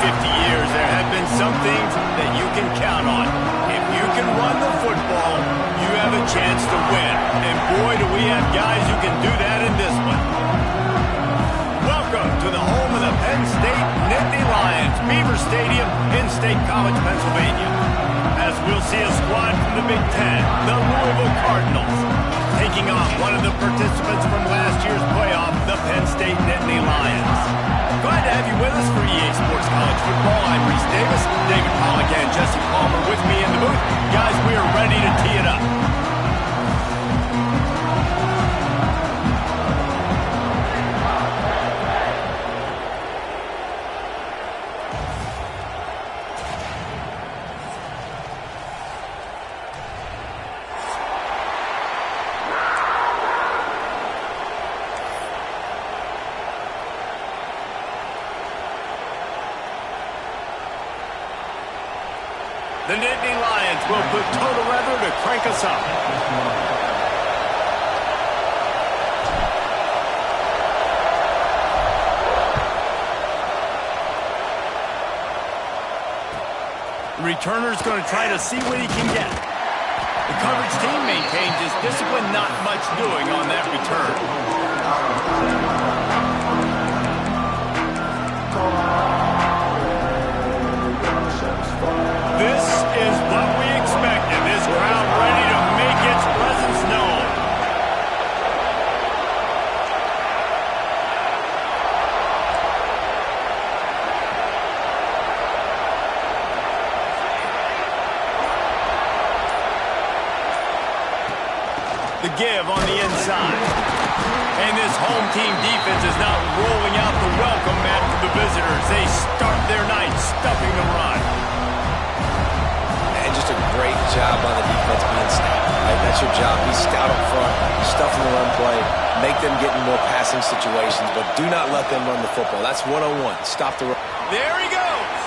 50 years, there have been some things that you can count on. If you can run the football, you have a chance to win. And boy, do we have guys who can do that in this one. Welcome to the home of the Penn State Nittany Lions, Beaver Stadium in State College, Pennsylvania. As we'll see a squad from the Big Ten, the Louisville Cardinals, taking on one of the participants from last year's playoff, the Penn State Nittany Lions. Glad to have you with us for EA Sports College Football. I'm Reese Davis, David Pollock and Jesse Palmer with me in the booth. Guys, we are ready to tee it up. The Nittany Lions will put total weather to crank us up. The returner's going to try to see what he can get. The coverage team maintains his discipline, not much doing on that return. This is what we expected. This crowd ready to make its presence known. The give on the inside. And this home team defense is not rolling out the welcome mat for the visitors. They start their night stuffing the run. Just a great job by the defense being stout. Right? That's your job. Be stout up front, stuffing the run play, make them get in more passing situations, but do not let them run the football. That's 101. Stop the run. There he goes.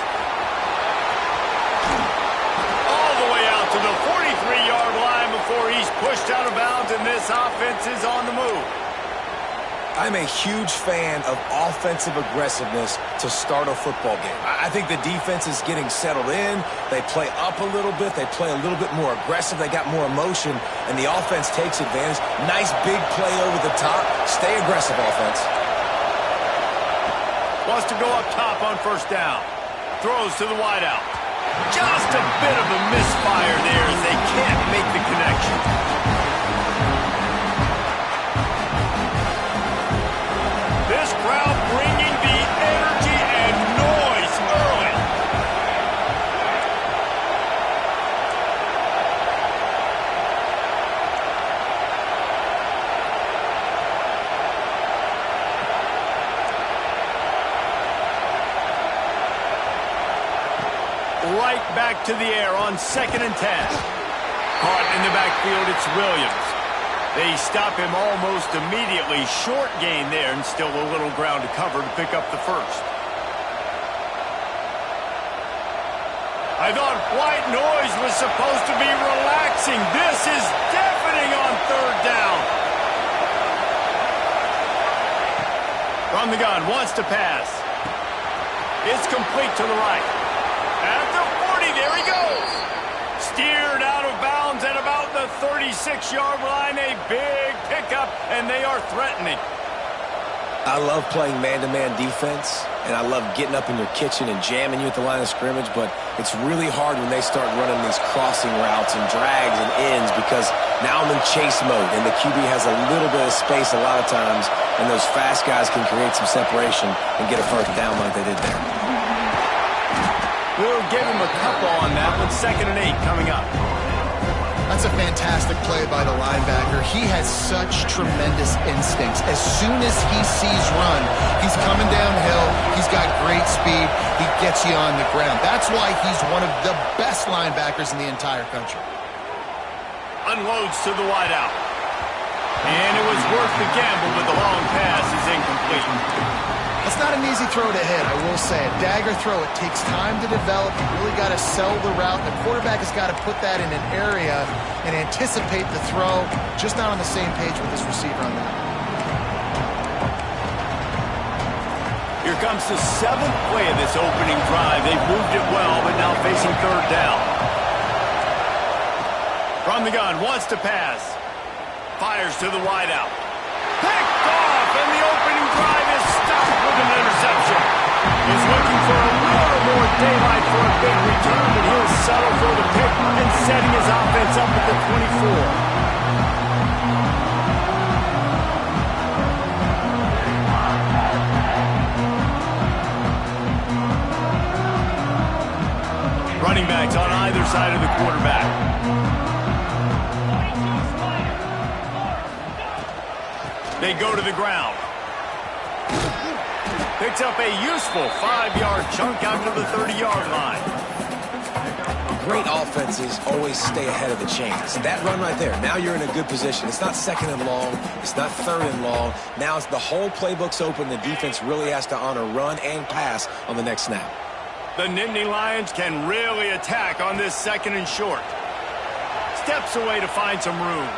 All the way out to the 43-yard line before he's pushed out of bounds, and this offense is on the move. I'm a huge fan of offensive aggressiveness to start a football game. I think the defense is getting settled in. They play up a little bit. They play a little bit more aggressive. They got more emotion, and the offense takes advantage. Nice big play over the top. Stay aggressive, offense. Wants to go up top on first down. Throws to the wideout. Just a bit of a misfire there as they can't make the connection. This crowd bringing the energy and noise early. Right back to the air on 2nd and 10. Caught in the backfield, it's Williams. They stop him almost immediately. Short gain there and still a little ground to cover to pick up the first. I thought white noise was supposed to be relaxing. This is deafening on 3rd down. From the gun, wants to pass. It's complete to the right. At the 40, there he goes. Steered out of bounds at about the 36-yard line. A big pickup, and they are threatening. I love playing man-to-man defense, and I love getting up in your kitchen and jamming you at the line of scrimmage, but it's really hard when they start running these crossing routes and drags and ends because now I'm in chase mode, and the QB has a little bit of space a lot of times, and those fast guys can create some separation and get a first down like they did there. We'll give him a couple on that with 2nd and 8 coming up. That's a fantastic play by the linebacker. He has such tremendous instincts. As soon as he sees run, he's coming downhill. He's got great speed. He gets you on the ground. That's why he's one of the best linebackers in the entire country. Unloads to the wideout. And it was worth the gamble, but the long pass is incomplete. It's not an easy throw to hit, I will say. A dagger throw, it takes time to develop. You really got to sell the route. The quarterback has got to put that in an area and anticipate the throw. Just not on the same page with this receiver on that. Here comes the 7th play of this opening drive. They've moved it well, but now facing 3rd down. From the gun, wants to pass. Fires to the wideout. Picked off, and the opening drive is stopped with an interception. He's looking for a little more daylight for a big return, but he'll settle for the pick and setting his offense up at the 24. Running backs on either side of the quarterback. They go to the ground. Picks up a useful 5-yard chunk out to the 30-yard line. Great offenses always stay ahead of the chains. That run right there, now you're in a good position. It's not 2nd and long. It's not 3rd and long. Now it's the whole playbook's open. The defense really has to honor run and pass on the next snap. The Nittany Lions can really attack on this 2nd and short. Steps away to find some room.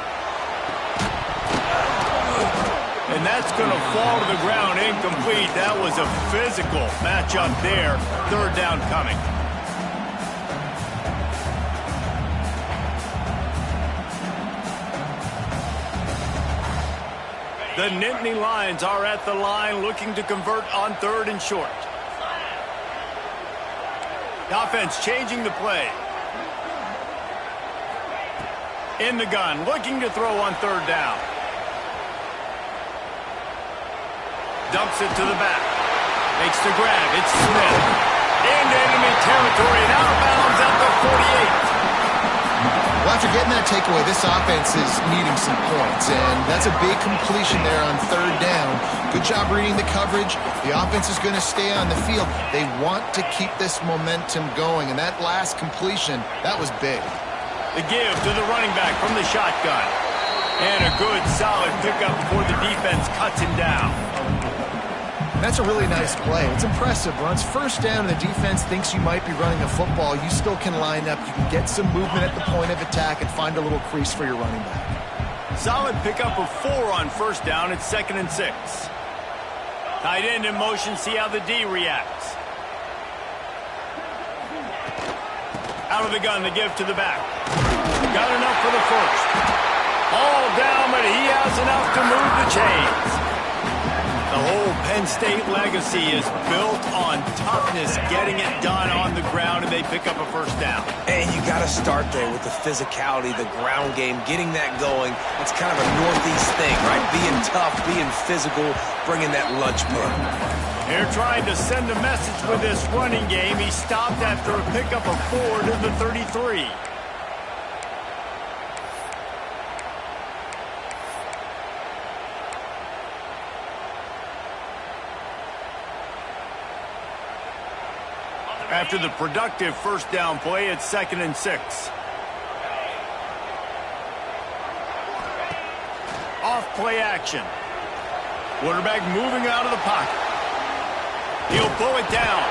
And that's going to fall to the ground incomplete. That was a physical matchup there. 3rd down coming. The Nittany Lions are at the line looking to convert on 3rd and short. The offense changing the play. In the gun, looking to throw on 3rd down. Dumps it to the back. Makes the grab. It's Smith. Into enemy territory and out of bounds at the 48. Well, after getting that takeaway, this offense is needing some points, and that's a big completion there on 3rd down. Good job reading the coverage. The offense is going to stay on the field. They want to keep this momentum going, and that last completion, that was big. The give to the running back from the shotgun. And a good, solid pickup before the defense cuts him down. That's a really nice play. It's impressive. Runs 1st down, and the defense thinks you might be running a football. You still can line up. You can get some movement at the point of attack and find a little crease for your running back. Solid pickup of 4 on 1st down. It's 2nd and 6. Tight end in motion. See how the D reacts. Out of the gun, the give to the back. Got enough for the 1st. All down, but he has enough to move the chains. The whole Penn State legacy is built on toughness, getting it done on the ground, and they pick up a 1st down. And you got to start there with the physicality, the ground game, getting that going. It's kind of a Northeast thing, right? Being tough, being physical, bringing that lunch pail. They're trying to send a message with this running game. He stopped after a pickup of 4 to the 33. After the productive 1st down play, it's 2nd and 6. Off play action. Quarterback moving out of the pocket. He'll pull it down.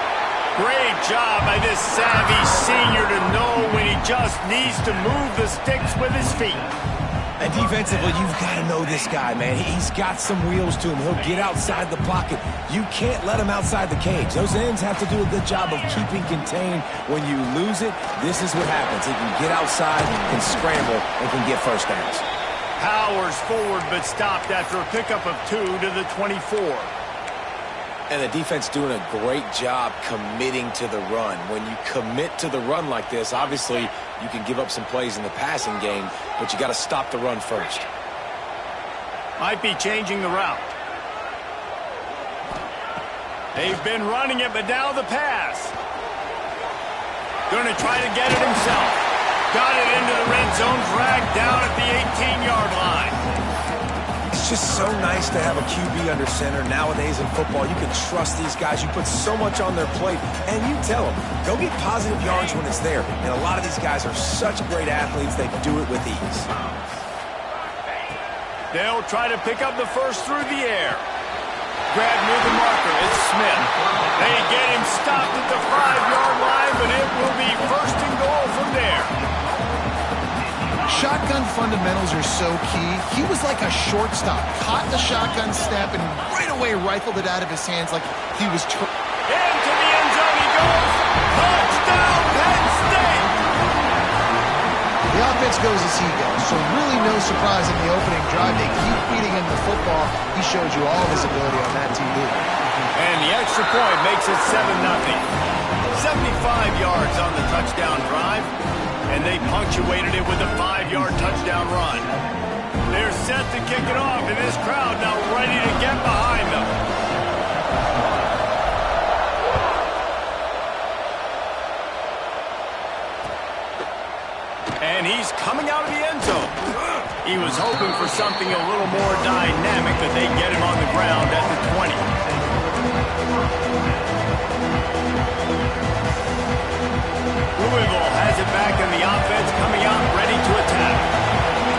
Great job by this savvy senior to know when he just needs to move the sticks with his feet. And defensively, you've got to know this guy, man. He's got some wheels to him. He'll get outside the pocket. You can't let him outside the cage. Those ends have to do a good job of keeping contained. When you lose it, this is what happens. He can get outside, can scramble, and can get 1st downs. Powers forward, but stopped after a pickup of 2 to the 24. And the defense doing a great job committing to the run. When you commit to the run like this, obviously you can give up some plays in the passing game, but you got to stop the run first. Might be changing the route. They've been running it, but now the pass. Going to try to get it himself. Got it into the red zone, dragged down at the 18-yard line. It's just so nice to have a QB under center. Nowadays in football, you can trust these guys. You put so much on their plate, and you tell them, go get positive yards when it's there. And a lot of these guys are such great athletes, they do it with ease. They'll try to pick up the 1st through the air. Grab near the marker. It's Smith. They get him stopped at the 5-yard line, but it will be 1st and goal from there. Shotgun fundamentals are so key. He was like a shortstop. Caught the shotgun snap and right that way rifled it out of his hands like he was... Into the end zone he goes. Touchdown, Penn State! The offense goes as he goes, so really no surprise in the opening drive. They keep feeding him the football. He showed you all of his ability on that TV. And the extra point makes it 7-0. 75 yards on the touchdown drive, and they punctuated it with a 5-yard touchdown run. They're set to kick it off, and this crowd now ready to get behind them. And he's coming out of the end zone. He was hoping for something a little more dynamic, that they get him on the ground at the 20. Louisville has it back in the offense, coming out ready to attack.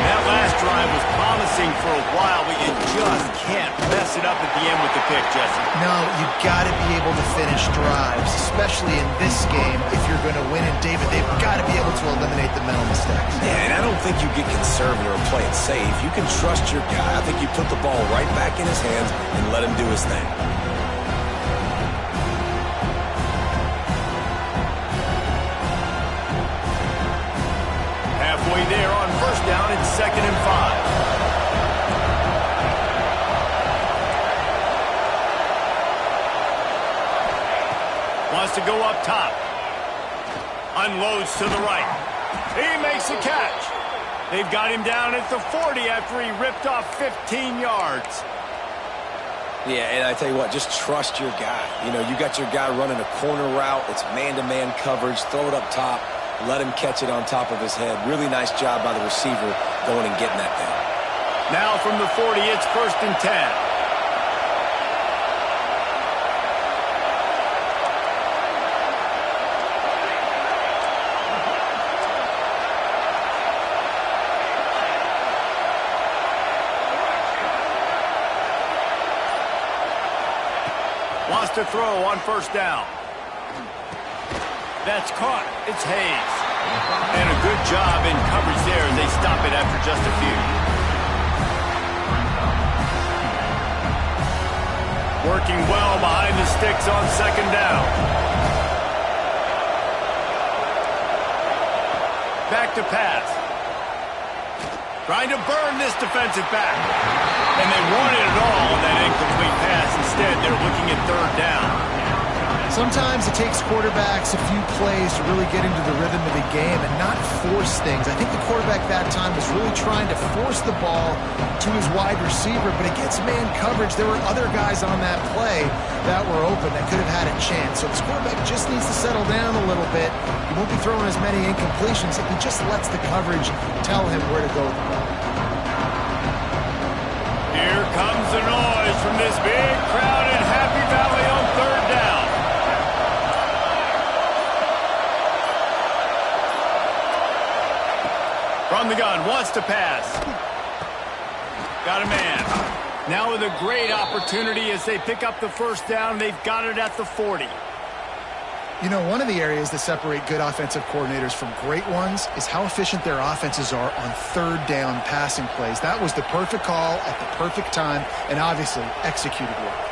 That last drive was promising for a while, but you just can't mess it up at the end with the pick, Jesse. No, you got to be able to finish drives, especially in this game. If you're going to win, and David, they've got to be able to eliminate the mental mistakes. Yeah, and I don't think you get conservative or play it safe. You can trust your guy. I think you put the ball right back in his hands and let him do his thing. Halfway there on first down, it's 2nd and 5. Wants to go up top. Unloads to the right. He makes a catch. They've got him down at the 40 after he ripped off 15 yards. Yeah, and I tell you what, just trust your guy. You know, you got your guy running a corner route. It's man-to-man coverage. Throw it up top. Let him catch it on top of his head. Really nice job by the receiver going and getting that thing. Now from the 40, it's 1st and 10. Wants to throw on first down. That's caught. It's Hayes. And a good job in coverage there as they stop it after just a few. Working well behind the sticks on 2nd down. Back to pass. Trying to burn this defensive back. And they wanted it all on that incomplete pass. Instead, they're looking at 3rd down. Sometimes it takes quarterbacks a few plays to really get into the rhythm of the game and not force things. I think the quarterback that time was really trying to force the ball to his wide receiver, but against man coverage, there were other guys on that play that were open that could have had a chance. So this quarterback just needs to settle down a little bit. He won't be throwing as many incompletions if he just lets the coverage tell him where to go with the ball. Here comes the noise from this big crowd in Happy Valley on 3rd down. From the gun, wants to pass. Got a man. Now with a great opportunity as they pick up the 1st down. They've got it at the 40. You know, one of the areas that separate good offensive coordinators from great ones is how efficient their offenses are on 3rd down passing plays. That was the perfect call at the perfect time and obviously executed well.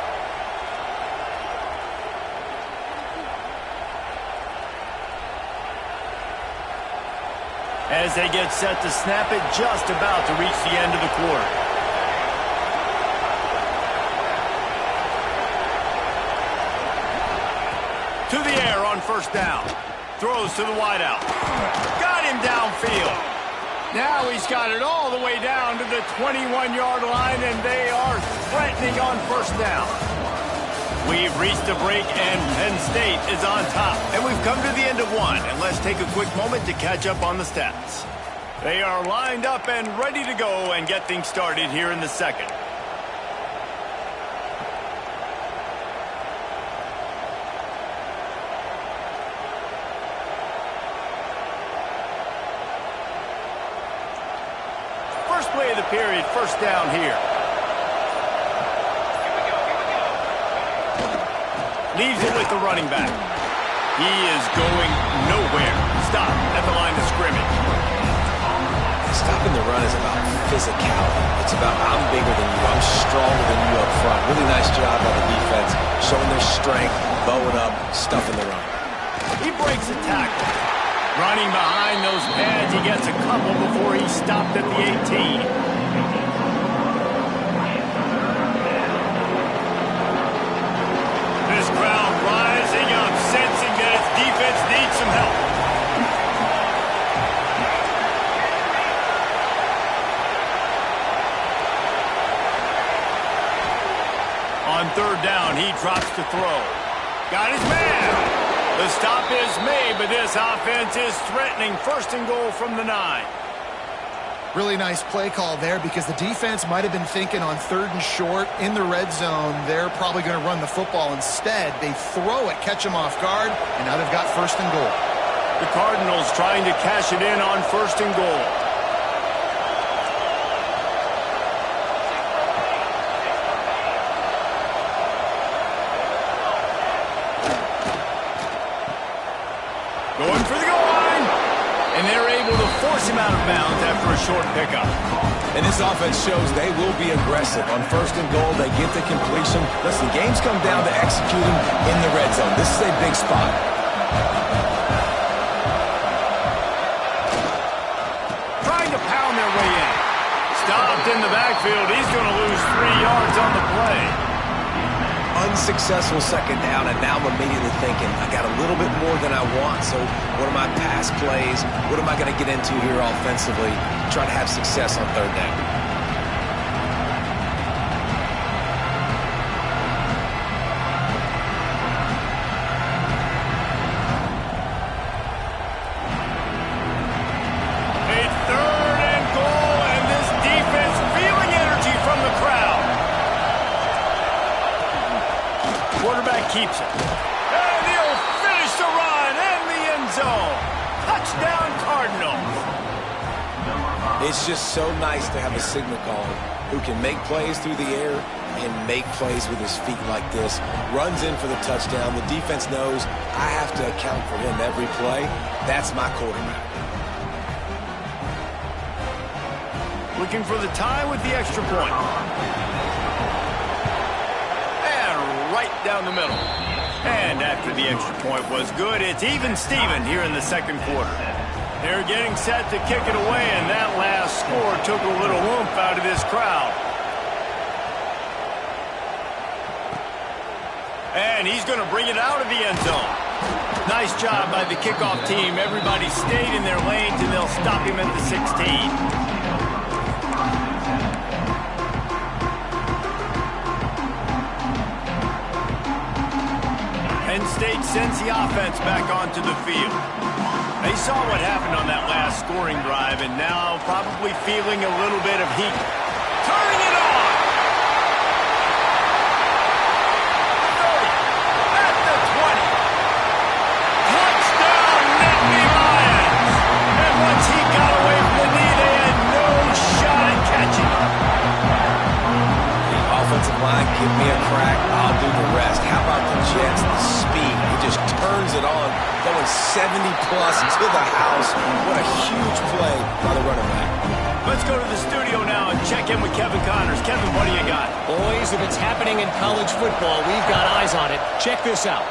As they get set to snap it, just about to reach the end of the quarter. To the air on 1st down. Throws to the wideout. Got him downfield. Now he's got it all the way down to the 21-yard line, and they are threatening on 1st down. We've reached a break, and Penn State is on top. And we've come to the end of one, and let's take a quick moment to catch up on the stats. They are lined up and ready to go and get things started here in the 2nd. First play of the period, 1st down here. Leaves it with the running back. He is going nowhere. Stop at the line of scrimmage. Stopping the run is about physicality. It's about I'm bigger than you, I'm stronger than you up front. Really nice job by the defense, showing their strength, bowing up, stuffing the run. He breaks the tackle. Running behind those pads, he gets a couple before he stopped at the 18. This crowd rising up, sensing that its defense needs some help. On third down, he drops to throw. Got his man. The stop is made, but this offense is threatening. First and goal from the 9. Really nice play call there because the defense might have been thinking on third and short in the red zone. They're probably going to run the football. Instead, they throw it, catch them off guard, and now they've got first and goal. The Cardinals trying to cash it in on first and goal. Going for the goal line. And they're able to force him out of bounds after a short pickup. And this offense shows they will be aggressive. On first and goal, they get the completion. Listen, games come down to executing in the red zone. This is a big spot. Trying to pound their way in. Stopped in the backfield. He's going to lose 3 yards on the play. Unsuccessful second down, and now I'm immediately thinking, I got a little bit more than I want, so what are my pass plays? What am I going to get into here offensively to try to have success on third down? A third and goal, and this defense feeling energy from the crowd. Quarterback keeps it. And he'll finish the run in the end zone. Touchdown, Cardinals. It's just so nice to have a signal caller who can make plays through the air and make plays with his feet like this. Runs in for the touchdown. The defense knows I have to account for him every play. That's my quarterback. Looking for the tie with the extra point. Right down the middle. And after the extra point was good, it's even Steven here in the second quarter. They're getting set to kick it away, and that last score took a little oomph out of this crowd. And he's going to bring it out of the end zone. Nice job by the kickoff team. Everybody stayed in their lanes, and they'll stop him at the 16. Penn State sends the offense back onto the field. They saw what happened on that last scoring drive, and now probably feeling a little bit of heat. Turning it on! 30, at the 20. Touchdown, Nittany Lions! And once he got away from the knee, they had no shot at catching him. The offensive line, give me a crack, I'll do the rest. How about the Jets? The speed, he just turns it on, going 70-plus to the house. What a huge play by the running back. Let's go to the studio now and check in with Kevin Connors. Kevin, what do you got? Boys, if it's happening in college football, we've got eyes on it. Check this out.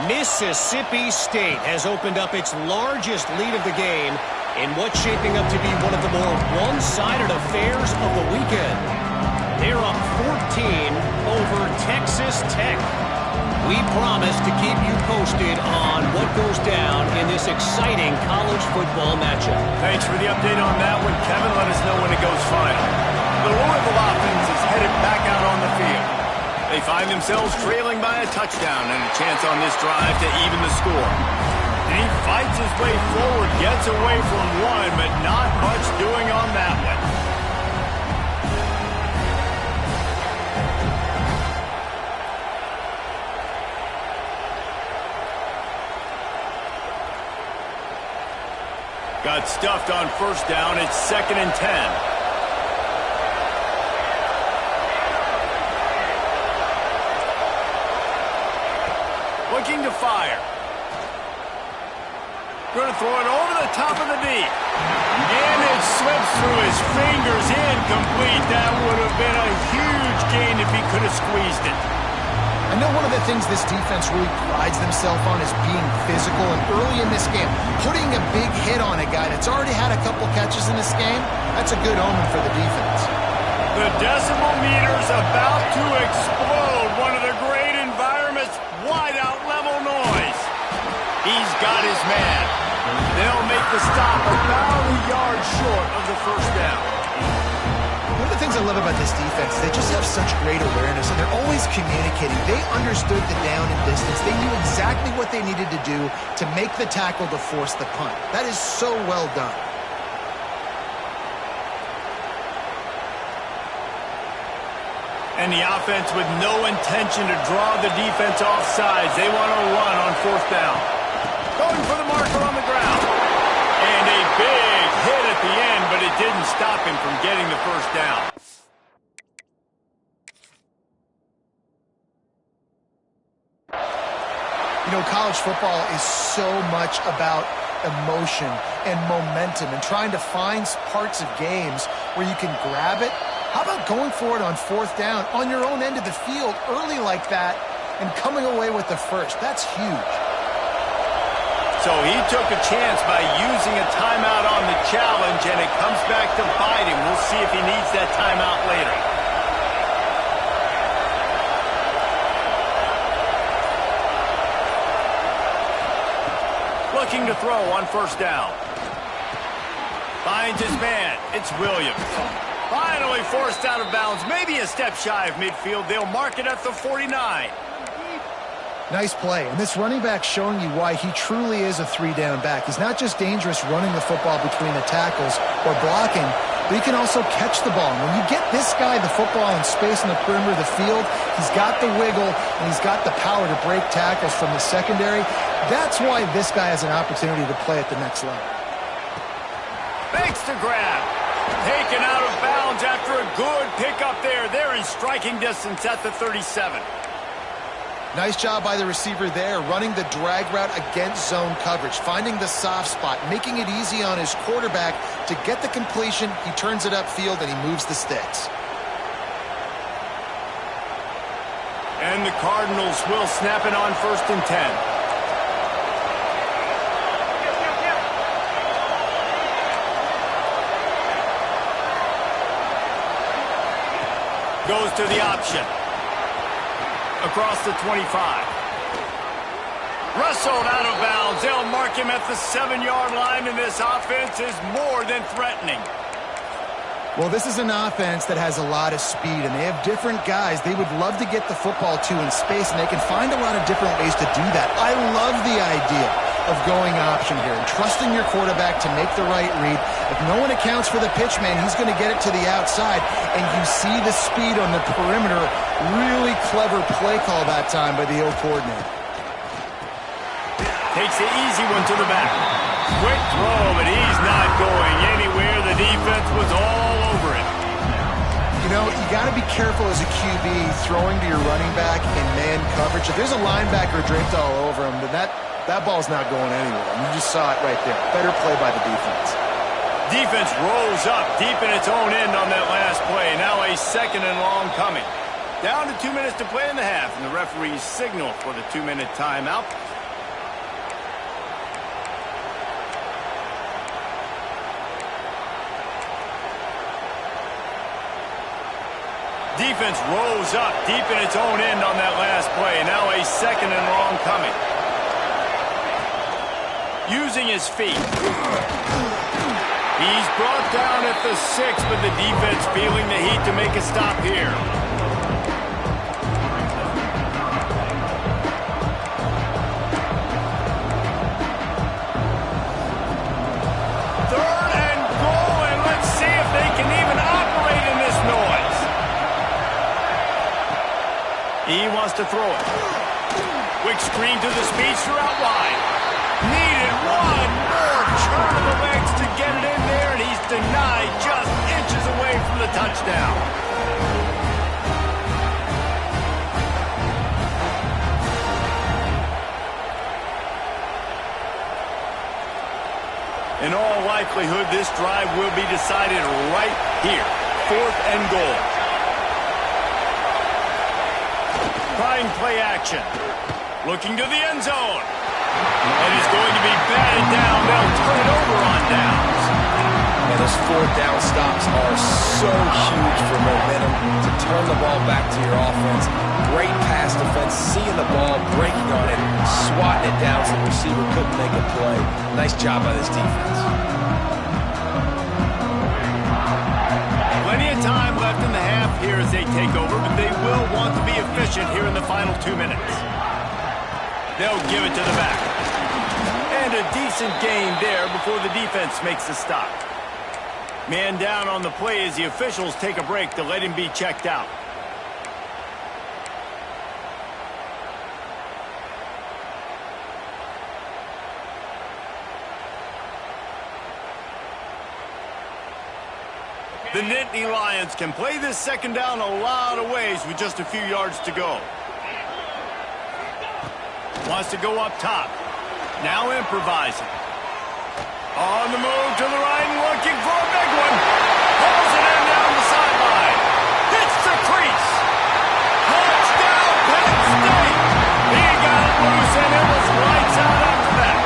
Mississippi State has opened up its largest lead of the game in what's shaping up to be one of the more one-sided affairs of the weekend. They're up 14 over Texas Tech. We promise to keep you posted on what goes down in this exciting college football matchup. Thanks for the update on that one, Kevin. Let us know when it goes final. The Louisville offense is headed back out on the field. They find themselves trailing by a touchdown and a chance on this drive to even the score. And he fights his way forward, gets away from one, but not much doing on that one. Got stuffed on first down. It's 2nd and 10. Looking to fire. Going to throw it over the top of the knee. And it slips through his fingers, incomplete. That would have been a huge gain if he could have squeezed it. I know one of the things this defense really prides themselves on is being physical, and early in this game, putting a big hit on a guy that's already had a couple catches in this game, that's a good omen for the defense. The decimal meter's about to explode. One of the great environments, wide out level noise. He's got his man. They'll make the stop about a yard short of the first down. One of the things I love about this defense, they just have such great awareness, and they're always communicating. They understood the down and distance. They knew exactly what they needed to do to make the tackle to force the punt. That is so well done. And the offense with no intention to draw the defense off sides. They want to run on fourth down. Going for the marker on the ground. And a big hit at the end, but it didn't stop him from getting the first down. You know, college football is so much about emotion and momentum and trying to find parts of games where you can grab it. How about going for it on fourth down on your own end of the field early like that and coming away with the first? That's huge. So he took a chance by using a timeout on the challenge, and it comes back to bite him. We'll see if he needs that timeout later. Looking to throw on first down. Finds his man. It's Williams. Finally forced out of bounds. Maybe a step shy of midfield. They'll mark it at the 49. Nice play, and this running back showing you why he truly is a three-down back. He's not just dangerous running the football between the tackles or blocking, but he can also catch the ball. And when you get this guy the football in space in the perimeter of the field, he's got the wiggle, and he's got the power to break tackles from the secondary. That's why this guy has an opportunity to play at the next level. Makes the grab. Taken out of bounds after a good pickup there. They're in striking distance at the 37. Nice job by the receiver there, running the drag route against zone coverage, finding the soft spot, making it easy on his quarterback to get the completion. He turns it upfield, and he moves the sticks. And the Cardinals will snap it on 1st and 10. Goes to the option. Across the 25. Wrestled out of bounds. They'll mark him at the 7-yard line, and this offense is more than threatening. Well, this is an offense that has a lot of speed, and they have different guys they would love to get the football to in space, and they can find a lot of different ways to do that. I love the idea of going option here and trusting your quarterback to make the right read. If no one accounts for the pitch man, he's going to get it to the outside, and you see the speed on the perimeter. Really clever play call that time by the O coordinator. Takes the easy one to the back. Quick throw, but he's not going anywhere. The defense was all over it. You know, you got to be careful as a QB throwing to your running back in man coverage. If there's a linebacker draped all over him, then that ball's not going anywhere. And you just saw it right there. Better play by the defense. Defense rolls up deep in its own end on that last play. Now a 2nd and long coming. Down to 2 minutes to play in the half, and the referees signal for the 2-minute timeout. Defense rolls up deep in its own end on that last play. Now a 2nd and long coming. Using his feet. He's brought down at the 6, but the defense feeling the heat to make a stop here. Third and goal, and let's see if they can even operate in this noise. He wants to throw it. Quick screen to the speedster out wide. Needed one more turn of the legs to get it in there, and he's denied just inches away from the touchdown. In all likelihood, this drive will be decided right here. 4th and goal. Trying play action. Looking to the end zone. And he's going to be batted down. They'll turn it over on downs. And those 4th down stops are so huge for momentum to turn the ball back to your offense. Great pass defense, seeing the ball, breaking on it, swatting it down so the receiver couldn't make a play. Nice job by this defense. Plenty of time left in the half here as they take over, but they will want to be efficient here in the final 2 minutes. They'll give it to the back. And a decent gain there before the defense makes the stop. Man down on the play as the officials take a break to let him be checked out. The Nittany Lions can play this second down a lot of ways with just a few yards to go. Wants to go up top. Now improvising. On the move to the right and looking for a big one. Pulls it in down the sideline. Hits the crease. Touchdown, Penn State. He got it loose and it was lights out after that.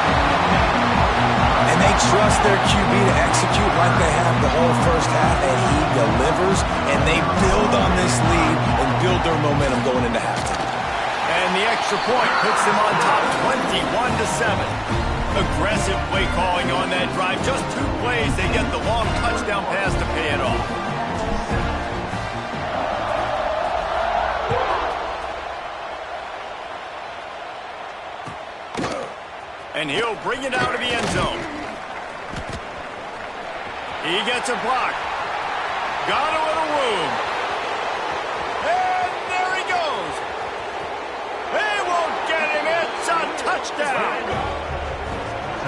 And they trust their QB to execute like they have the whole first half, and he delivers, and they build on this lead and build their momentum going into halftime. And the extra point puts them on top 21-7. Aggressive play calling on that drive. Just 2 plays, they get the long touchdown pass to pay it off. And he'll bring it out of the end zone. He gets a block. Got a little room. And there he goes. They won't get him. It's a touchdown.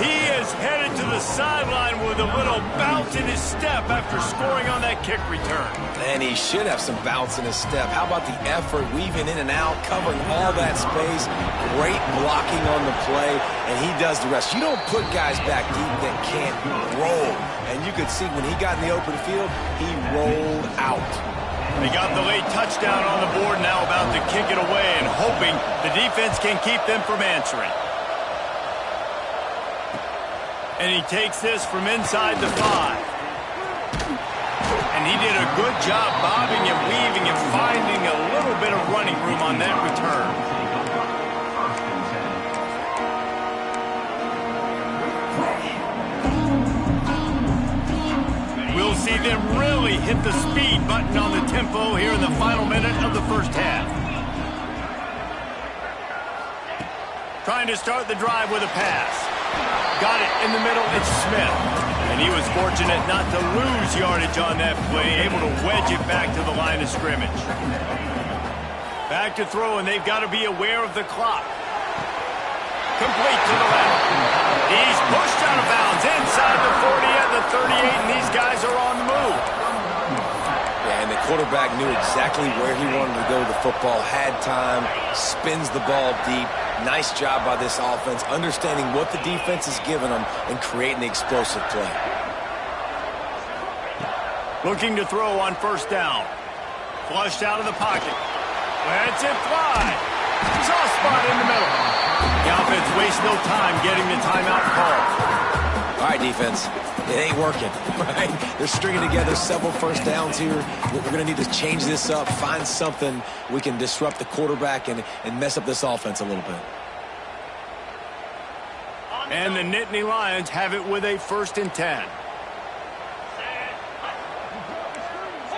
He is headed to the sideline with a little bounce in his step after scoring on that kick return. And he should have some bounce in his step. How about the effort, weaving in and out, covering all that space, great blocking on the play, and he does the rest. You don't put guys back deep that can't roll. And you could see when he got in the open field, he rolled out. They got the late touchdown on the board, now about to kick it away and hoping the defense can keep them from answering. And he takes this from inside the 5. And he did a good job bobbing and weaving and finding a little bit of running room on that return. We'll see them really hit the speed button on the tempo here in the final minute of the first half. Trying to start the drive with a pass. Got it in the middle, it's Smith. And he was fortunate not to lose yardage on that play, able to wedge it back to the line of scrimmage. Back to throw, and they've got to be aware of the clock. Complete to the left. He's pushed out of bounds inside the 40 at the 38, and these guys are on the move. Yeah, and the quarterback knew exactly where he wanted to go with the football, had time, spins the ball deep. Nice job by this offense, understanding what the defense is giving them and creating the explosive play. Looking to throw on first down. Flushed out of the pocket. Lets it fly. Soft spot in the middle. The offense wastes no time getting the timeout called. All right, defense. It ain't working, right? They're stringing together several first downs here. We're going to need to change this up, find something we can disrupt the quarterback and mess up this offense a little bit. And the Nittany Lions have it with a 1st and 10.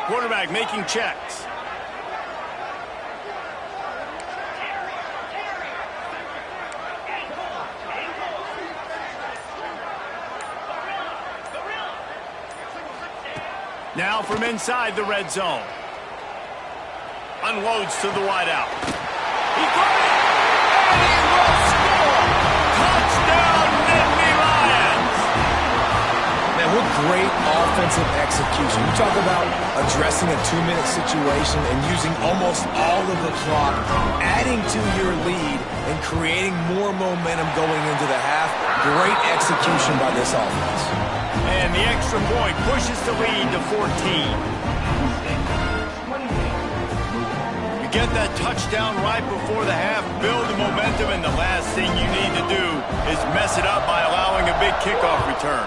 Quarterback making checks. Now from inside the red zone. Unloads to the wideout. He got it! And he will score! Touchdown, Nittany Lions! Now, Man, what great offensive execution. You talk about addressing a 2-minute situation and using almost all of the clock, adding to your lead and creating more momentum going into the half. Great execution by this offense. And the extra point pushes the lead to 14. You get that touchdown right before the half, build the momentum, and the last thing you need to do is mess it up by allowing a big kickoff return.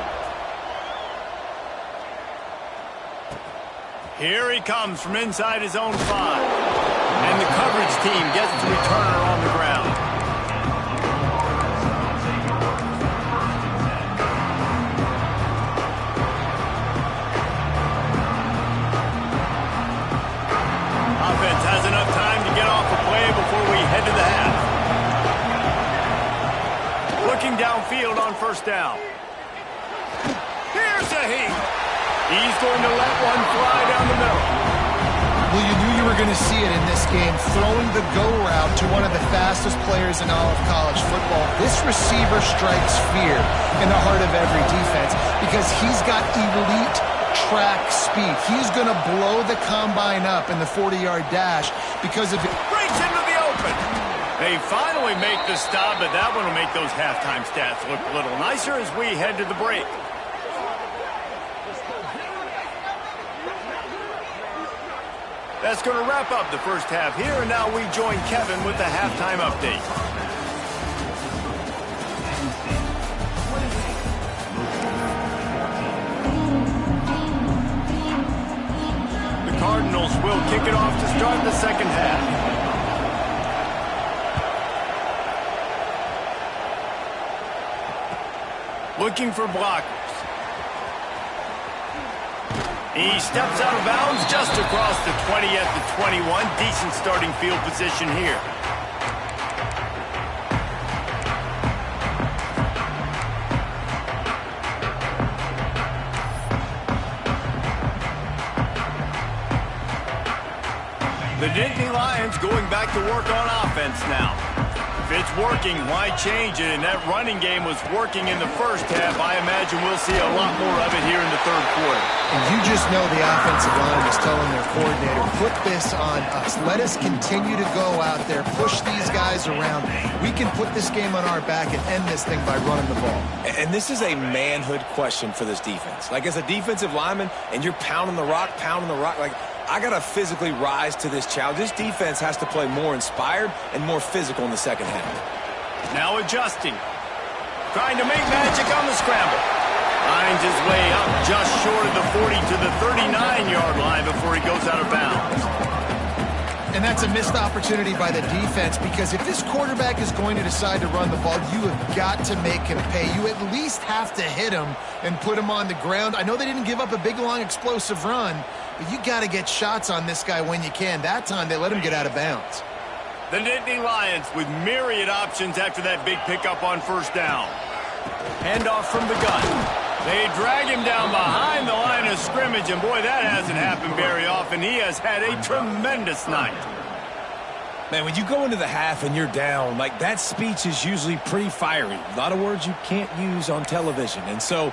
Here he comes from inside his own 5. And the coverage team gets the returner on the ground. Offense has enough time to get off the play before we head to the half. Looking downfield on first down. Here's a heat. He's going to let one fly down the middle. Well, you knew you were going to see it in this game, throwing the go route to one of the fastest players in all of college football. This receiver strikes fear in the heart of every defense because he's got elite track speed. He's going to blow the combine up in the 40-yard dash because of it. Breaks into the open. They finally make the stop, but that one will make those halftime stats look a little nicer as we head to the break. That's going to wrap up the first half here, and now we join Kevin with the halftime update. The Cardinals will kick it off to start the second half. Looking for blockers. He steps out of bounds just across the 20 at the 21. Decent starting field position here. The Nittany Lions going back to work on offense now. If it's working, why change it? And that running game was working in the first half. I imagine we'll see a lot more of it here in the third quarter. And you just know the offensive line is telling their coordinator, put this on us. Let us continue to go out there, push these guys around. We can put this game on our back and end this thing by running the ball. And this is a manhood question for this defense. Like, as a defensive lineman, and you're pounding the rock, like, I got to physically rise to this challenge. This defense has to play more inspired and more physical in the second half. Now adjusting. Trying to make magic on the scramble. Finds his way up just short of the 40 to the 39-yard line before he goes out of bounds. And that's a missed opportunity by the defense because if this quarterback is going to decide to run the ball, you have got to make him pay. You at least have to hit him and put him on the ground. I know they didn't give up a big, long, explosive run, but you got to get shots on this guy when you can. That time they let him get out of bounds. The Nittany Lions with myriad options after that big pickup on first down. Handoff from the gun. They drag him down behind the line of scrimmage, and boy, that hasn't happened very often. He has had a tremendous night. Man, when you go into the half and you're down, like, that speech is usually pretty fiery. A lot of words you can't use on television. And so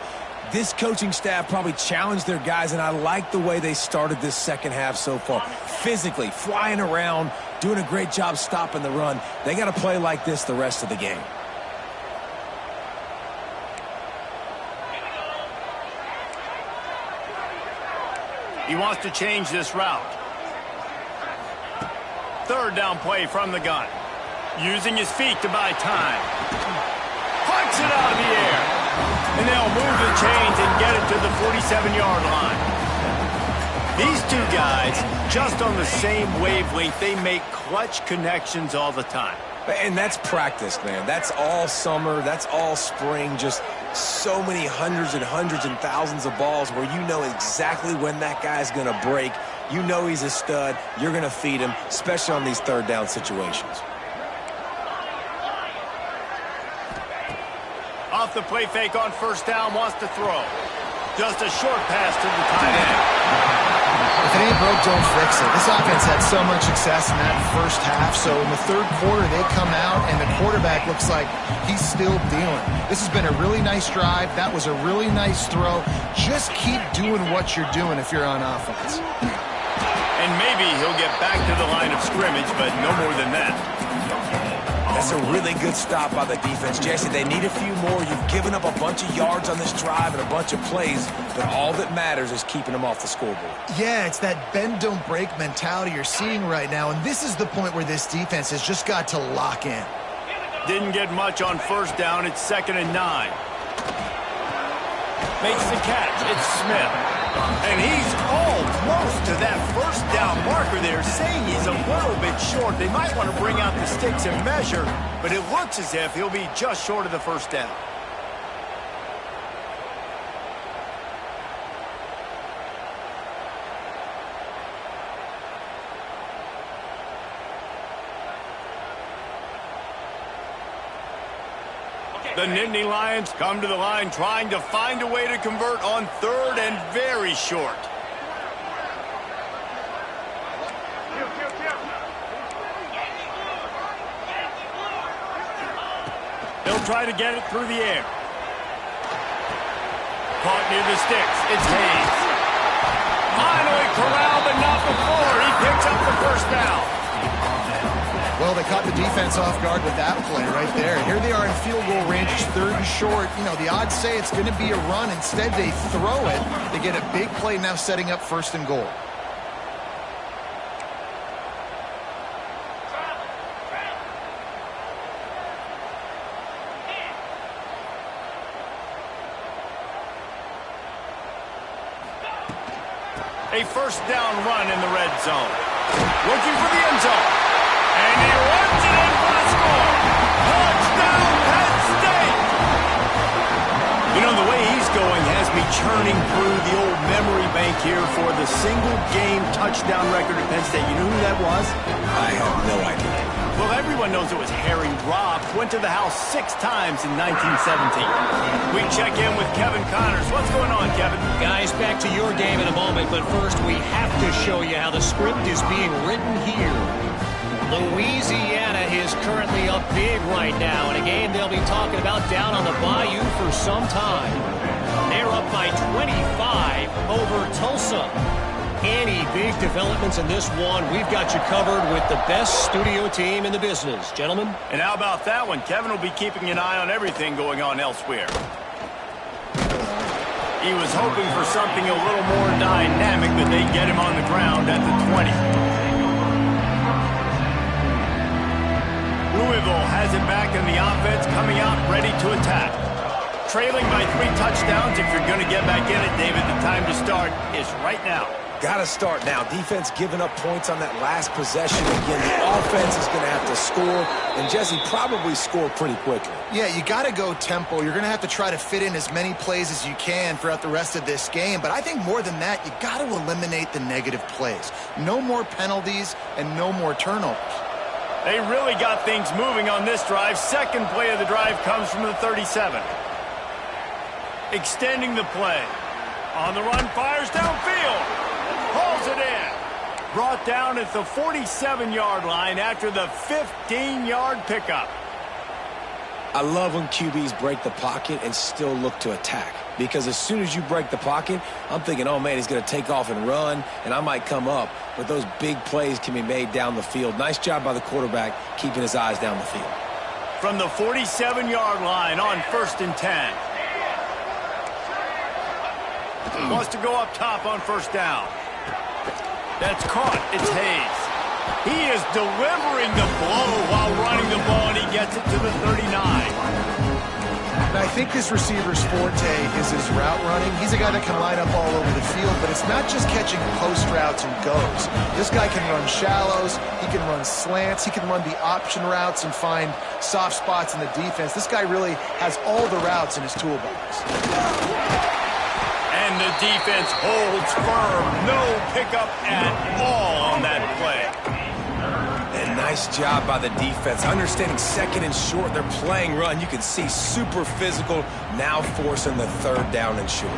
this coaching staff probably challenged their guys, and I like the way they started this second half so far. Physically, flying around, doing a great job stopping the run. They got to play like this the rest of the game. He wants to change this route. Third down play from the gun. Using his feet to buy time. Plucks it out of the air. And they'll move the chains and get it to the 47-yard line. These two guys, just on the same wavelength, they make clutch connections all the time. And that's practice, man. That's all summer. That's all spring. Just so many hundreds and thousands of balls where you know exactly when that guy's going to break. You know he's a stud. You're going to feed him, especially on these third down situations. Off the play fake on first down, wants to throw. Just a short pass to the tight end. If it ain't broke, don't fix it. This offense had so much success in that first half, so in the third quarter they come out and the quarterback looks like he's still dealing. This has been a really nice drive. That was a really nice throw. Just keep doing what you're doing if you're on offense. And maybe he'll get back to the line of scrimmage, but no more than that. That's a really good stop by the defense. Jesse, they need a few more. You've given up a bunch of yards on this drive and a bunch of plays, but all that matters is keeping them off the scoreboard. Yeah, it's that bend, don't break mentality you're seeing right now, and this is the point where this defense has just got to lock in. Didn't get much on first down. It's 2nd and 9. Makes the catch. It's Smith. And he's almost to that first down marker there, saying he's a little bit short. They might want to bring out the sticks and measure, but it looks as if he'll be just short of the first down. The Nittany Lions come to the line trying to find a way to convert on 3rd and very short. They'll try to get it through the air. Caught near the sticks. It's Hayes. Finally corralled, but not before. He picks up the first down. Well, they caught the defense off guard with that play right there. Here they are in field goal range, 3rd and short. You know, the odds say it's going to be a run. Instead, they throw it. They get a big play now setting up 1st and goal. A first down run in the red zone. Looking for the end zone. And he runs it in for the score. Touchdown, Penn State! You know, the way he's going has me churning through the old memory bank here for the single-game touchdown record at Penn State. You know who that was? I have no idea. Well, everyone knows it was Harry Robb. Went to the house 6 times in 1917. We check in with Kevin Connors. What's going on, Kevin? Guys, back to your game in a moment, but first we have to show you how the script is being written here. Louisiana is currently up big right now in a game they'll be talking about down on the Bayou for some time. They're up by 25 over Tulsa. Any big developments in this one, we've got you covered with the best studio team in the business. Gentlemen? And how about that one? Kevin will be keeping an eye on everything going on elsewhere. He was hoping for something a little more dynamic, but they get him on the ground at the 20. Louisville has it back in the offense, coming out ready to attack. Trailing by 3 touchdowns. If you're going to get back in it, David, the time to start is right now. Got to start now. Defense giving up points on that last possession. Again, the offense is going to have to score, and Jesse probably score pretty quickly. Yeah, you got to go tempo. You're going to have to try to fit in as many plays as you can throughout the rest of this game. But I think more than that, you got to eliminate the negative plays. No more penalties and no more turnovers. They really got things moving on this drive. Second play of the drive comes from the 37. Extending the play. On the run, fires downfield. Hauls it in. Brought down at the 47-yard line after the 15-yard pickup. I love when QBs break the pocket and still look to attack. Because as soon as you break the pocket, I'm thinking, oh, man, he's going to take off and run, and I might come up. But those big plays can be made down the field. Nice job by the quarterback keeping his eyes down the field. From the 47-yard line on 1st and 10. Wants to go up top on first down. That's caught. It's Hayes. He is delivering the blow while running the ball, and he gets it to the 39. And I think this receiver's forte is his route running. He's a guy that can line up all over the field, but it's not just catching post routes and goes. This guy can run shallows, he can run slants, he can run the option routes and find soft spots in the defense. This guy really has all the routes in his toolbox. And the defense holds firm. No pickup at all on that play. And nice job by the defense. Understanding second and short, they're playing run. You can see super physical, now forcing the 3rd down and short.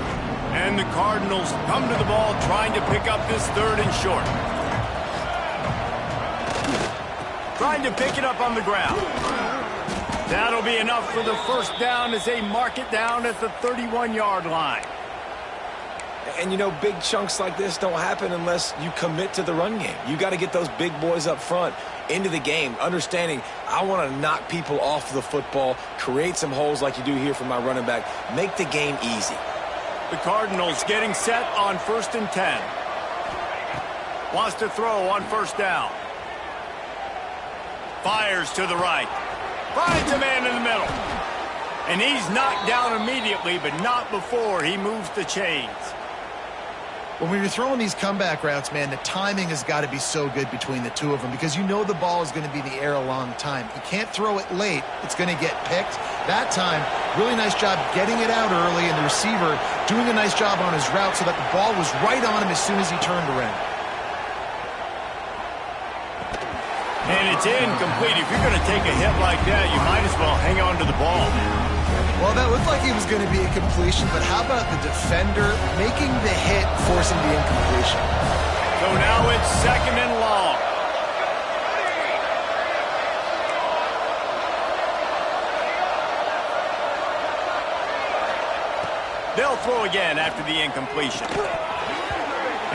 And the Cardinals come to the ball trying to pick up this 3rd and short. Trying to pick it up on the ground. That'll be enough for the 1st down as they mark it down at the 31-yard line. And, you know, big chunks like this don't happen unless you commit to the run game. You got to get those big boys up front into the game, understanding I want to knock people off the football, create some holes like you do here for my running back, make the game easy. The Cardinals getting set on 1st and 10. Wants to throw on 1st down. Fires to the right. Finds a man in the middle. And he's knocked down immediately, but not before he moves the chains. When you're throwing these comeback routes, man, the timing has got to be so good between the two of them because you know the ball is going to be in the air a long time. You can't throw it late. It's going to get picked. That time, really nice job getting it out early, and the receiver doing a nice job on his route so that the ball was right on him as soon as he turned around. And it's incomplete. If you're going to take a hit like that, you might as well hang on to the ball. Well, that looked like he was going to be a completion, but how about the defender making the hit, forcing the incompletion? So now it's 2nd and long. They'll throw again after the incompletion.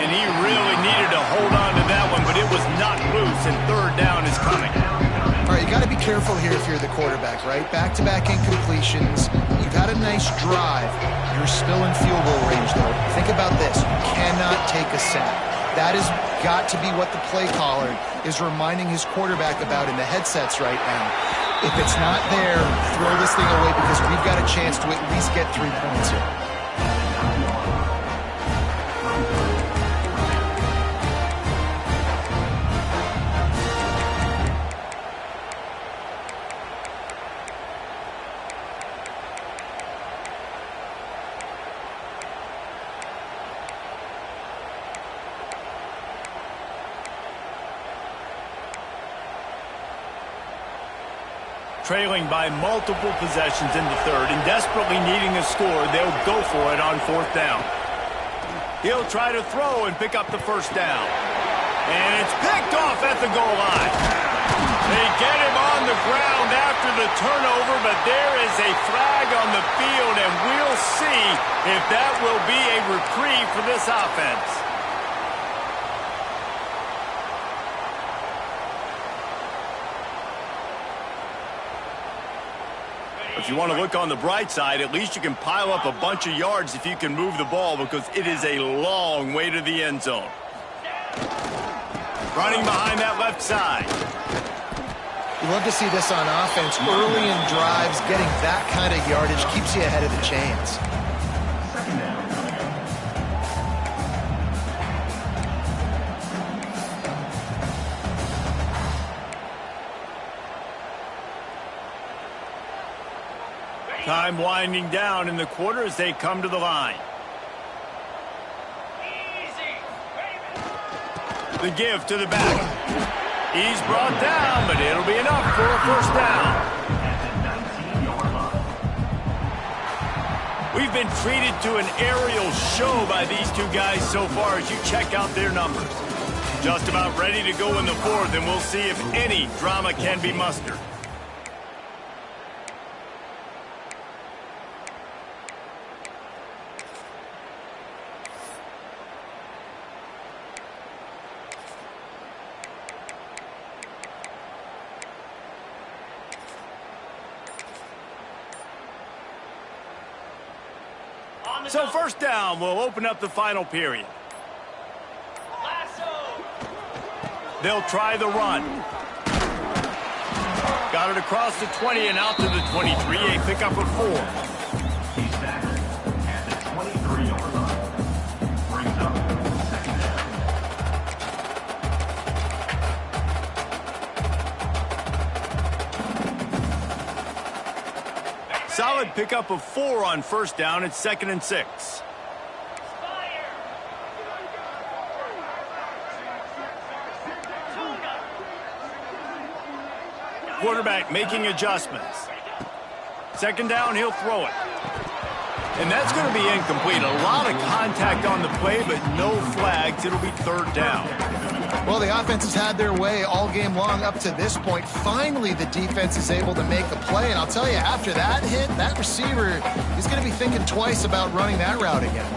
And he really needed to hold on to that one, but it was not loose, and 3rd down is coming. All right, you got to be careful here if you're the quarterback, right? Back-to-back incompletions. You've had a nice drive. You're still in field goal range, though. Think about this. You cannot take a sack. That has got to be what the play caller is reminding his quarterback about in the headsets right now. If it's not there, throw this thing away because we've got a chance to at least get 3 points here. Trailing by multiple possessions in the 3rd and desperately needing a score, they'll go for it on 4th down. He'll try to throw and pick up the 1st down. And it's picked off at the goal line. They get him on the ground after the turnover, but there is a flag on the field, and we'll see if that will be a reprieve for this offense. If you want to look on the bright side, at least you can pile up a bunch of yards if you can move the ball because it is a long way to the end zone. Running behind that left side. You love to see this on offense. Early in drives, getting that kind of yardage keeps you ahead of the chains. Time winding down in the quarter as they come to the line. The give to the back. He's brought down, but it'll be enough for a 1st down. We've been treated to an aerial show by these two guys so far as you check out their numbers. Just about ready to go in the 4th, and we'll see if any drama can be mustered. So 1st down will open up the final period. They'll try the run. Got it across the 20 and out to the 23. A pickup of 4. He's back at the 23-yard line. Brings up 2nd down. Solid pickup of 4 on 1st down. It's 2nd and 6. Quarterback making adjustments. 2nd down, he'll throw it. And that's going to be incomplete. A lot of contact on the play, but no flags. It'll be third down. Well, the offense has had their way all game long up to this point. Finally, the defense is able to make a play. And I'll tell you, after that hit, that receiver is going to be thinking twice about running that route again.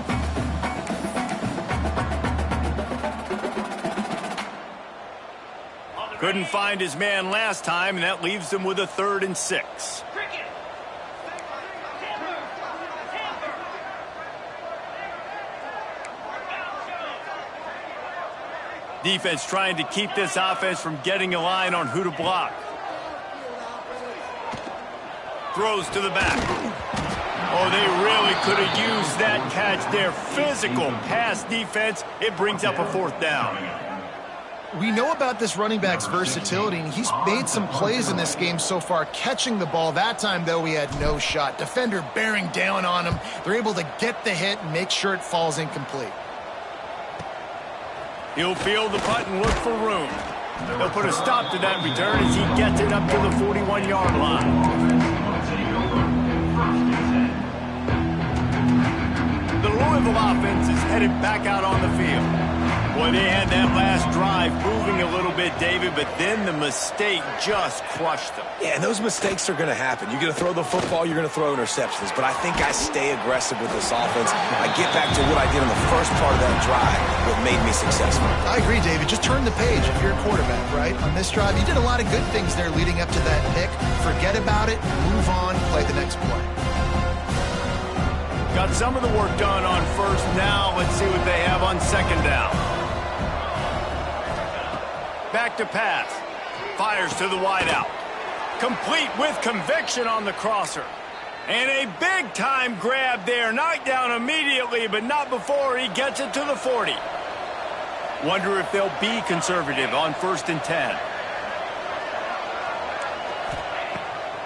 Couldn't find his man last time, and that leaves him with a 3rd and 6. Defense trying to keep this offense from getting a line on who to block. Throws to the back. Oh, they really could have used that catch there. Physical pass defense. It brings up a 4th down. We know about this running back's versatility, and he's made some plays in this game so far, catching the ball. That time, though, he had no shot. Defender bearing down on him. They're able to get the hit and make sure it falls incomplete. He'll field the punt and look for room. They'll put a stop to that return as he gets it up to the 41-yard line. The Louisville offense is headed back out on the field. Boy, they had that last drive moving a little bit, David, but then the mistake just crushed them. Yeah, and those mistakes are going to happen. You're going to throw the football, you're going to throw interceptions. But I think I stay aggressive with this offense. I get back to what I did in the first part of that drive, what made me successful. I agree, David. Just turn the page if you're a quarterback, right? On this drive, you did a lot of good things there leading up to that pick. Forget about it, move on, play the next play. Got some of the work done on 1st. Now let's see what they have on 2nd down. Back to pass. Fires to the wideout. Complete with conviction on the crosser. And a big-time grab there. Knocked down immediately, but not before he gets it to the 40. Wonder if they'll be conservative on 1st and 10.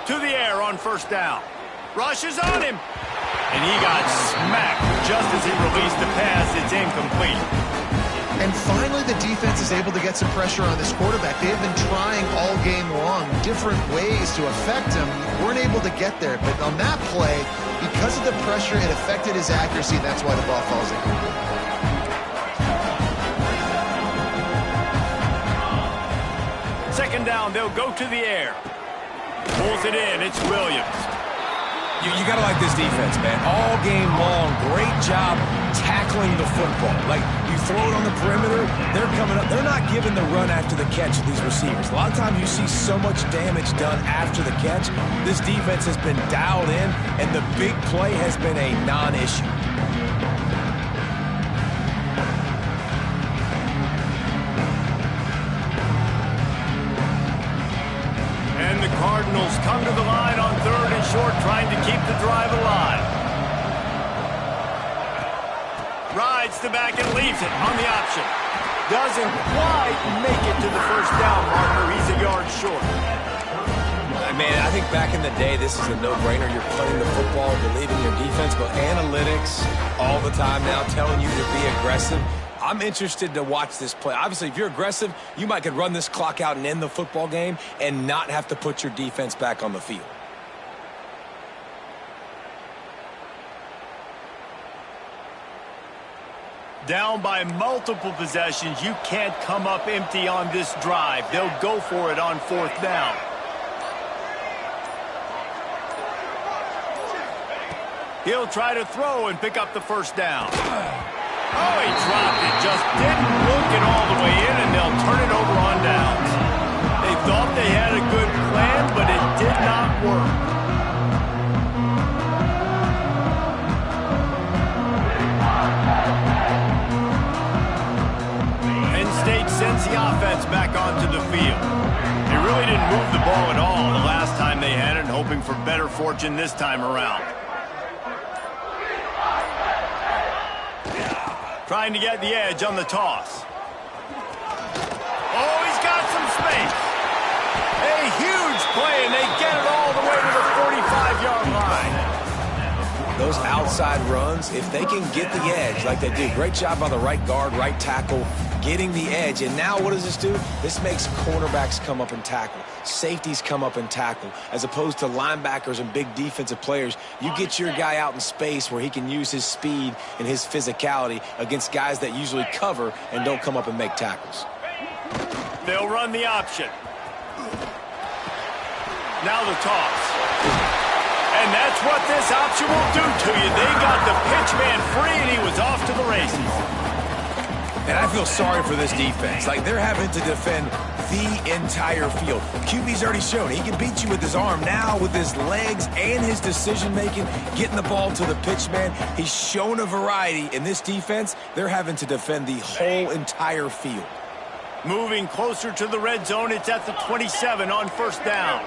To the air on 1st down. Rushes on him. And he got smacked just as he released the pass. It's incomplete. And finally, the defense is able to get some pressure on this quarterback. They have been trying all game long different ways to affect him. Weren't able to get there. But on that play, because of the pressure, it affected his accuracy, and that's why the ball falls in. Second down, they'll go to the air. Pulls it in. It's Williams. You got to like this defense, man. All game long, great job tackling the football. Like, you throw it on the perimeter, they're coming up. They're not giving the run after the catch of these receivers. A lot of times you see so much damage done after the catch. This defense has been dialed in, and the big play has been a non-issue. Cardinals come to the line on 3rd and short, trying to keep the drive alive. Rides the back and leaves it on the option. Doesn't quite make it to the 1st down marker. He's a yard short. Man, I think back in the day, this is a no-brainer. You're playing the football, believing in your defense, but analytics all the time now telling you to be aggressive. I'm interested to watch this play. Obviously, if you're aggressive, you might could run this clock out and end the football game and not have to put your defense back on the field. Down by multiple possessions, you can't come up empty on this drive. They'll go for it on 4th down. He'll try to throw and pick up the 1st down. Oh, he dropped it. Just didn't look it all the way in, and they'll turn it over on downs. They thought they had a good plan, but it did not work. Penn State sends the offense back onto the field. They really didn't move the ball at all the last time they had it, hoping for better fortune this time around. Trying to get the edge on the toss. Oh, he's got some space. A huge play, and they get it all the way to the 45-yard line. Those outside runs, if they can get the edge like they do, great job by the right guard, right tackle, getting the edge. And now what does this do? This makes cornerbacks come up and tackle. Safeties come up and tackle. As opposed to linebackers and big defensive players, you get your guy out in space where he can use his speed and his physicality against guys that usually cover and don't come up and make tackles. They'll run the option. Now the toss. And that's what this option will do to you. They got the pitch man free, and he was off to the races. And I feel sorry for this defense. Like, they're having to defend the entire field. QB's already shown he can beat you with his arm. Now with his legs and his decision-making, getting the ball to the pitch man, he's shown a variety. In this defense, they're having to defend the whole entire field. Moving closer to the red zone, it's at the 27 on first down.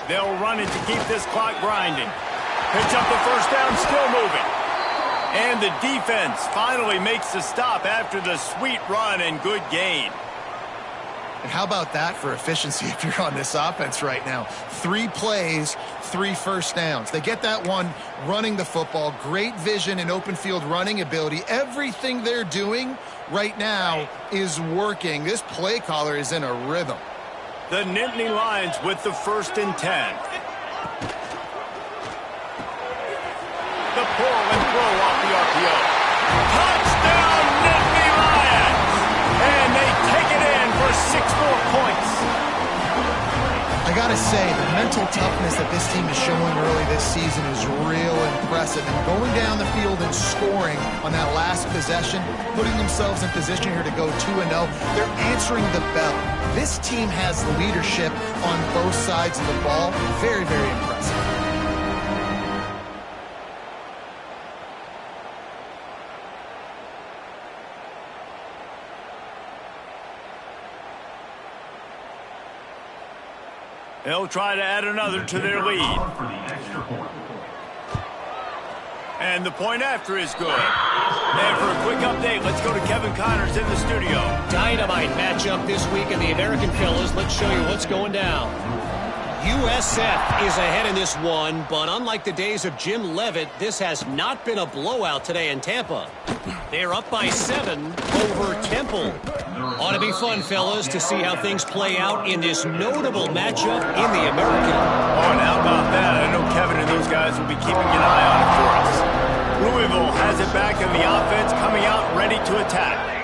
They'll run it to keep this clock grinding. Pitch up the first down, still moving. And the defense finally makes the stop after the sweet run and good gain. And how about that for efficiency if you're on this offense right now? 3 plays, 3 first downs. They get that one running the football, great vision and open field running ability. Everything they're doing right now is working. This play caller is in a rhythm. The Nittany Lions with the 1st and 10. The pull and throw off the RPO. Touchdown, Nittany Lions! And they take it in for 6 more points. I got to say, the mental toughness that this team is showing early this season is real impressive. And going down the field and scoring on that last possession, putting themselves in position here to go 2-0, they're answering the bell. This team has leadership on both sides of the ball. Very, very impressive. They'll try to add another to their lead. And the point after is good. And for a quick update, let's go to Kevin Connors in the studio. Dynamite matchup this week in the American Fellas. Let's show you what's going down. USF is ahead in this one, but unlike the days of Jim Leavitt, this has not been a blowout today in Tampa. They're up by 7 over Temple. Ought to be fun, fellas, to see how things play out in this notable matchup in the American. Oh, and how about that? I know Kevin and those guys will be keeping an eye on it for us. Louisville has it back in the offense, coming out ready to attack.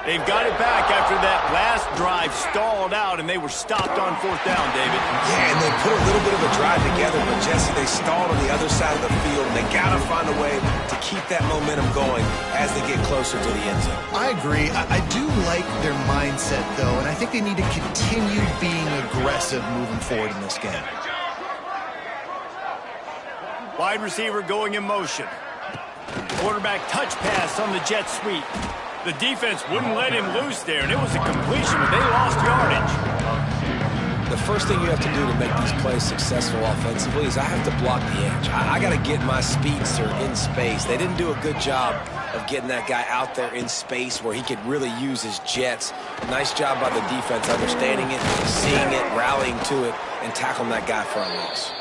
They've got it back after that last drive stalled out, and they were stopped on 4th down, David. Yeah, and they put a little bit of a drive together, but, Jesse, they stalled on the other side of the field, and they got to find a way to keep that momentum going as they get closer to the end zone. I agree. I do like their mindset, though, and I think they need to continue being aggressive moving forward in this game. Wide receiver going in motion. Quarterback touch pass on the jet sweep. The defense wouldn't let him loose there, and it was a completion, but they lost yardage. The first thing you have to do to make these plays successful offensively is I have to block the edge. I got to get my speedster in space. They didn't do a good job of getting that guy out there in space where he could really use his jets. Nice job by the defense understanding it, seeing it, rallying to it, and tackling that guy for a loss.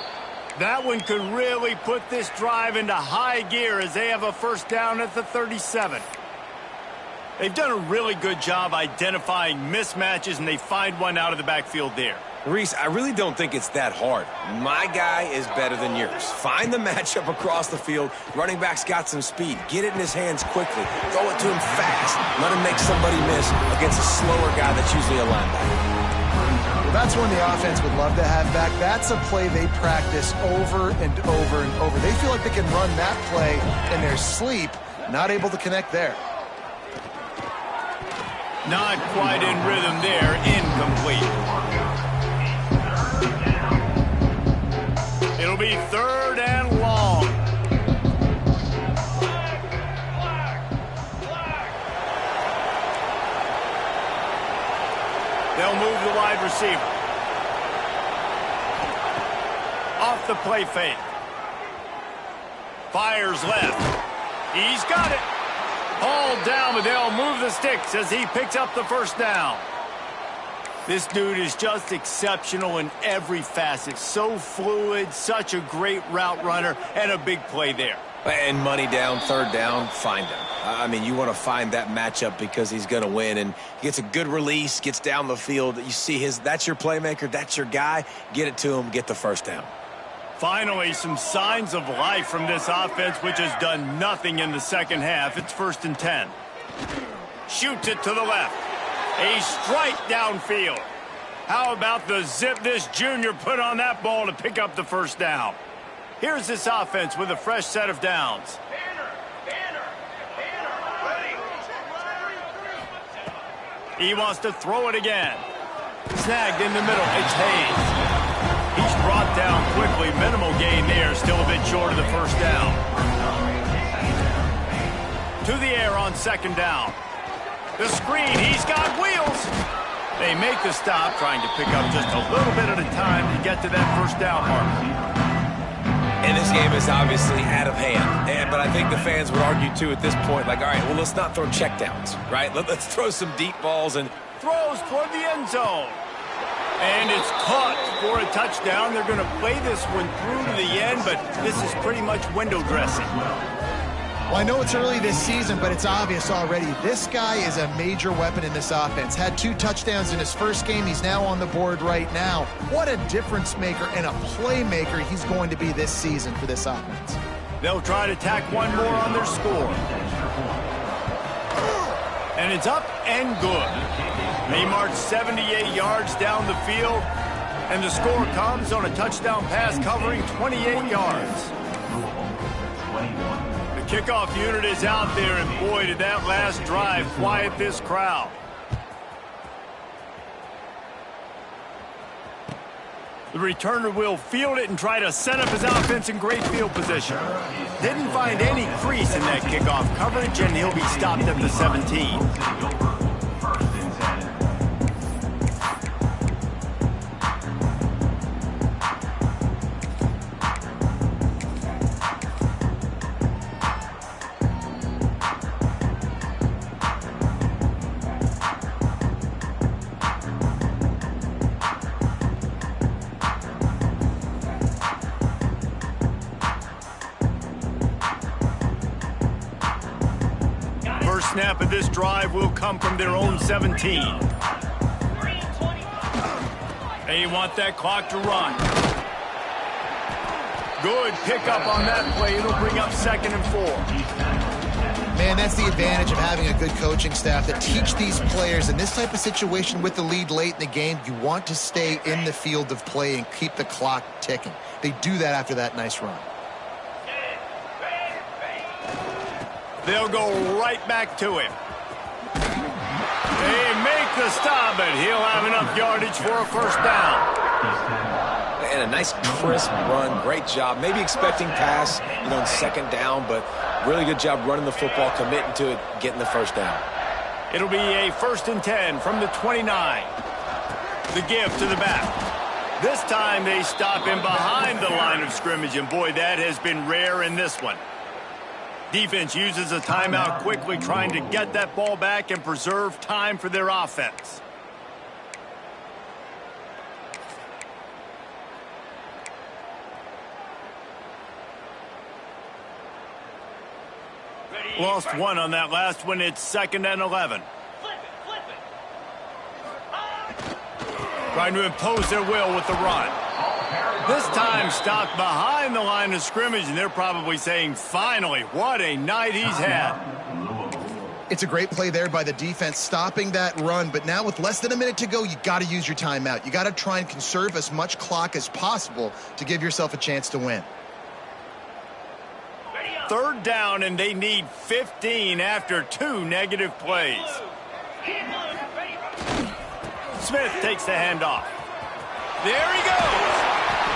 That one could really put this drive into high gear as they have a 1st down at the 37. They've done a really good job identifying mismatches, and they find one out of the backfield there. Reese, I really don't think it's that hard. My guy is better than yours. Find the matchup across the field. Running back's got some speed. Get it in his hands quickly. Throw it to him fast. Let him make somebody miss against a slower guy that's usually a linebacker. Well, that's one the offense would love to have back. That's a play they practice over and over and over. They feel like they can run that play in their sleep. Not able to connect there. Not quite in rhythm there. Incomplete. It'll be 3rd and long. They'll move the wide receiver. Off the play fake. Fires left. He's got it. Hauled down, but they'll move the sticks as he picks up the 1st down. This dude is just exceptional in every facet. So fluid, such a great route runner, and a big play there. And money down, third down, find him. I mean, you want to find that matchup because he's going to win. And he gets a good release, gets down the field. You see that's your playmaker, that's your guy. Get it to him, get the first down. Finally, some signs of life from this offense, which has done nothing in the second half. It's 1st and 10. Shoots it to the left. A strike downfield. How about the zip this junior put on that ball to pick up the first down? Here's this offense with a fresh set of downs. He wants to throw it again. Snagged in the middle. It's Hayes. He's brought down quickly. Minimal gain there. Still a bit short of the first down. To the air on 2nd down. The screen, he's got wheels. They make the stop, trying to pick up just a little bit at a time to get to that first down mark. And this game is obviously out of hand. But I think the fans would argue, too, at this point, like, all right, well, let's not throw checkdowns, right? Let's throw some deep balls and throws toward the end zone. And it's caught for a touchdown. They're going to play this one through to the end, but this is pretty much window dressing. Well, I know it's early this season, but it's obvious already. This guy is a major weapon in this offense. Had 2 touchdowns in his first game. He's now on the board right now. What a difference maker and a playmaker he's going to be this season for this offense. They'll try to tack one more on their score. And it's up and good. He marched 78 yards down the field, and the score comes on a touchdown pass covering 28 yards. Kickoff unit is out there, and boy, did that last drive quiet this crowd. The returner will field it and try to set up his offense in great field position. Didn't find any crease in that kickoff coverage, and he'll be stopped at the 17. Snap of this drive will come from their own 17. They want that clock to run. Good pickup on that play. It'll bring up 2nd and 4. Man, that's the advantage of having a good coaching staff that teach these players in this type of situation with the lead late in the game. You want to stay in the field of play and keep the clock ticking. They do that after that nice run. They'll go right back to him. They make the stop, but he'll have enough yardage for a first down. And a nice crisp run. Great job. Maybe expecting pass, in 2nd down, but really good job running the football, committing to it, getting the first down. It'll be a 1st and 10 from the 29. The give to the back. This time they stop him behind the line of scrimmage, and boy, that has been rare in this one. Defense uses a timeout quickly, trying to get that ball back and preserve time for their offense. Lost one on that last one. It's 2nd and 11. Trying to impose their will with the run. This time stopped behind the line of scrimmage, and they're probably saying, finally, what a night he's had. It's a great play there by the defense, stopping that run. But now with less than a minute to go, you got to use your timeout. You got to try and conserve as much clock as possible to give yourself a chance to win. 3rd down, and they need 15 after 2 negative plays. Smith takes the handoff. There he goes.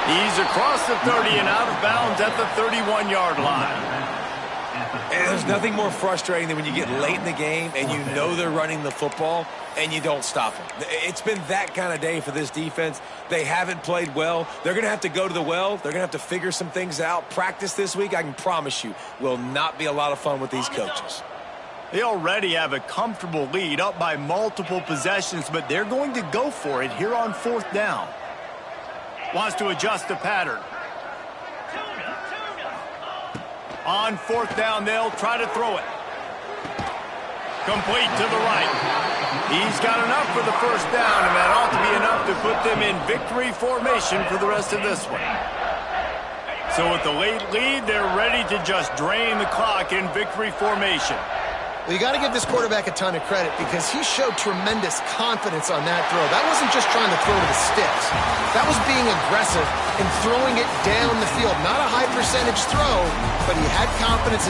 He's across the 30 and out of bounds at the 31-yard line. And there's nothing more frustrating than when you get late in the game and you know they're running the football and you don't stop them. It's been that kind of day for this defense. They haven't played well. They're going to have to go to the well. They're going to have to figure some things out. Practice this week, I can promise you, will not be a lot of fun with these coaches. They already have a comfortable lead, up by multiple possessions, but they're going to go for it here on 4th down. Wants to adjust the pattern. On 4th down, they'll try to throw it. Complete to the right. He's got enough for the 1st down, and that ought to be enough to put them in victory formation for the rest of this one. So with the late lead, they're ready to just drain the clock in victory formation. Well, you got to give this quarterback a ton of credit because he showed tremendous confidence on that throw. That wasn't just trying to throw to the sticks. That was being aggressive and throwing it down the field. Not a high percentage throw, but he had confidence